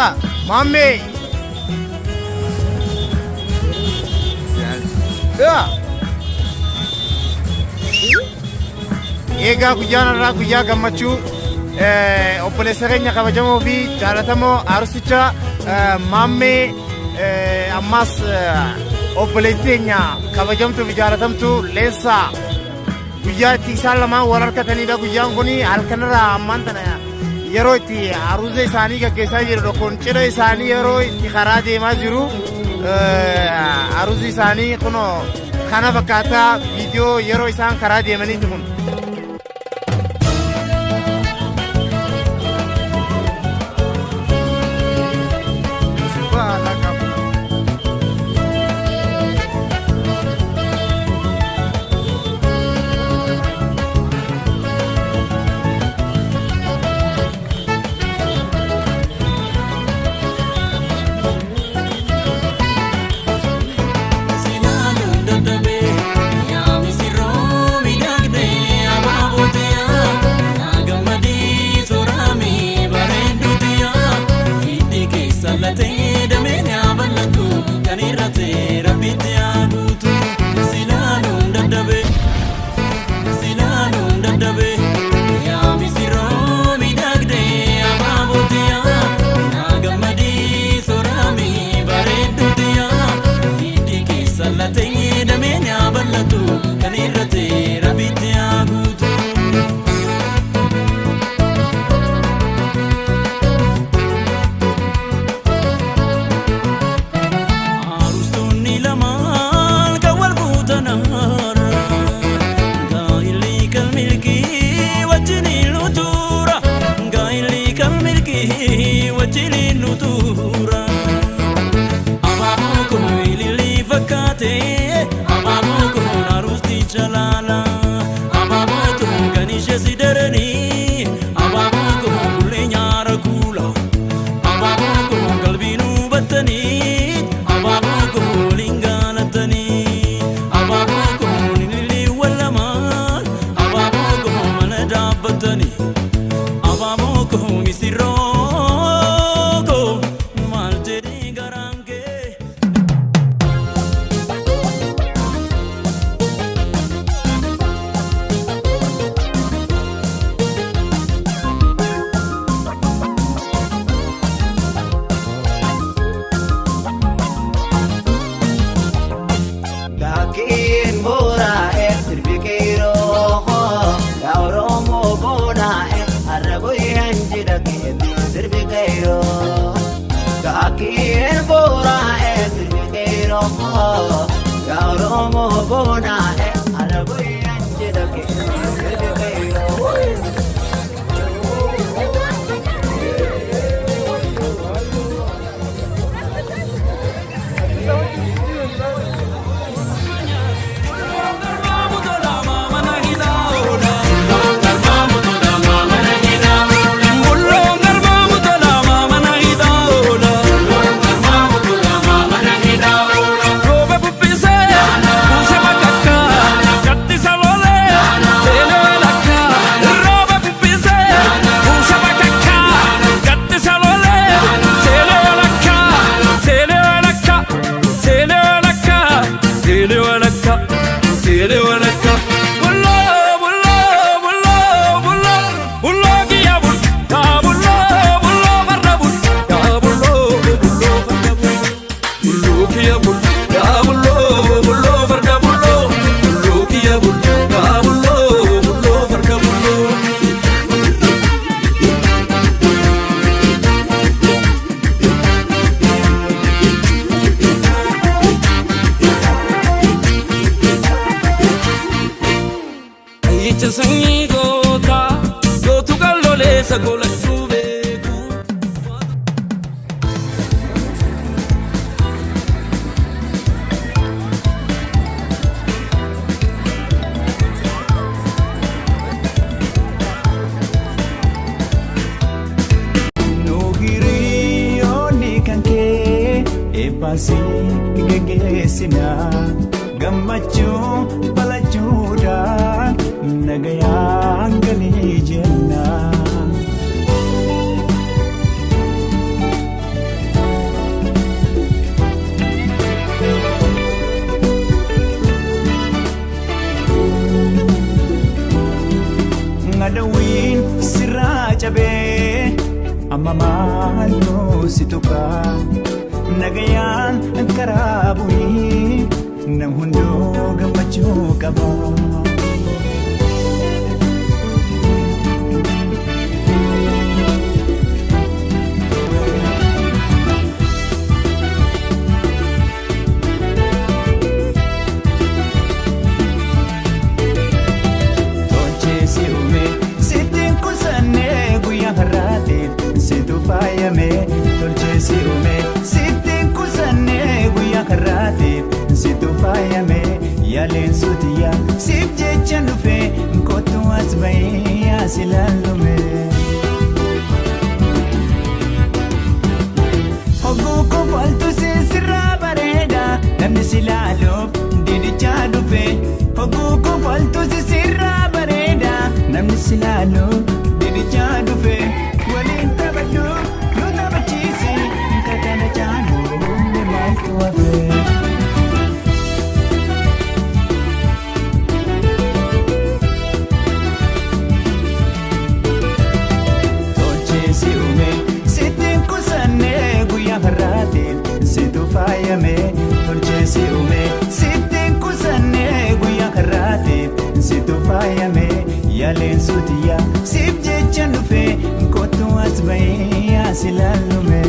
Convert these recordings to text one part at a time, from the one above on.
Mommy. Egaa guyyaan irraa guyyaa gammachuu obboleessa keenya kabajamoo fi jaalatamoo arsicha Maammee ammas obboleettii keenya kabajamtuu fi jaalatamtuu Leensaa guyyaa itti isaan lamaan wal harkatanidha. Guyyaan kun halkanirraa ammaan tana yeroo itti aruuza isaanii gaggeessaa jiru tokkoon cidha isaanii yeroo itti karaa deemaa jiru aruuzi isaanii kunoo kana fakkaataa viidiyoo yeroo isaan karaa deemaniiti kun. amma maaloo si tuqa nagayaan karaa bu'ii nam hundoo gammachuu qaba. Tolchesi ume sittin kusanne guyyaa karraatiif situ faayame yaaleen sutiya siif jecha dhufe kottu as bahee as ilaalume. Hogguu kofaltu sirraa bareeda namni si ilaaluuf didichaa dhufe. Hogguu kofaltu sirraa bareeda namni si ilaaluuf didichaa dhufe. Waliin taphadhu. Tolchesi ume sittin kusanne guyyaa har'aatiin situ faayame. Tolchesi ume sittin kusanne guyyaa har'aatiin situ faayame yaaleen sutiya siif jecha dhufe kottu as bahee as ilaalume.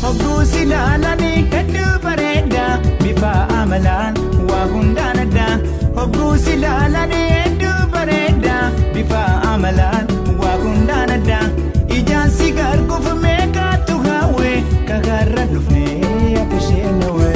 Hogguu si ilaalanii hedduu bareeda bifa amalaan waa hundaan adda. Hogguu si ilaalanii hedduu bareeda bifa amalaan waa hundaan adda. Ijaan si garguuf meeqaatu hawwe kakarra dhufnee akka isheen hawwe.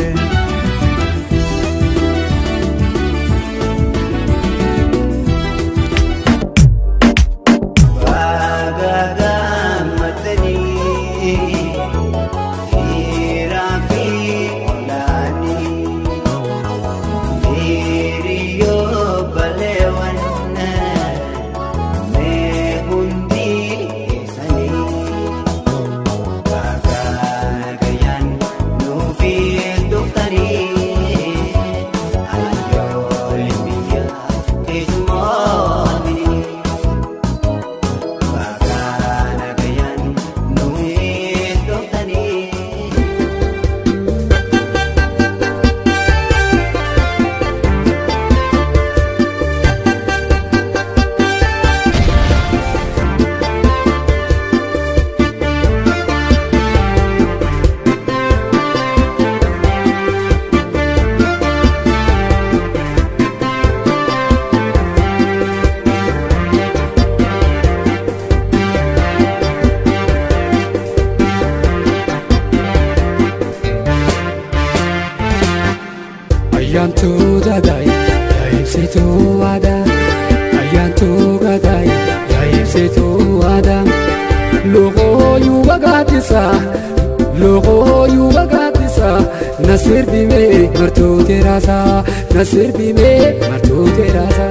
Ayyaantu gadai yaa'ibsitu aadaa. Ayyaantu gadai yaa'ibsitu aadaa. Looyuu bagaatisa na sirbimee martuu teeraasa na sirbimee martuu teeraasa.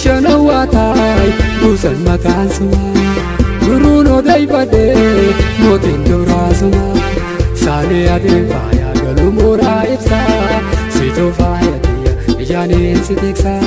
Shanawaatai buusan maqaan sumaa guruun odeeffadhee mootiin duraasuma saalee adeen faayaa galuu mooraa ibsaa siitoo faaya biyya ijaaniin si tiksaa.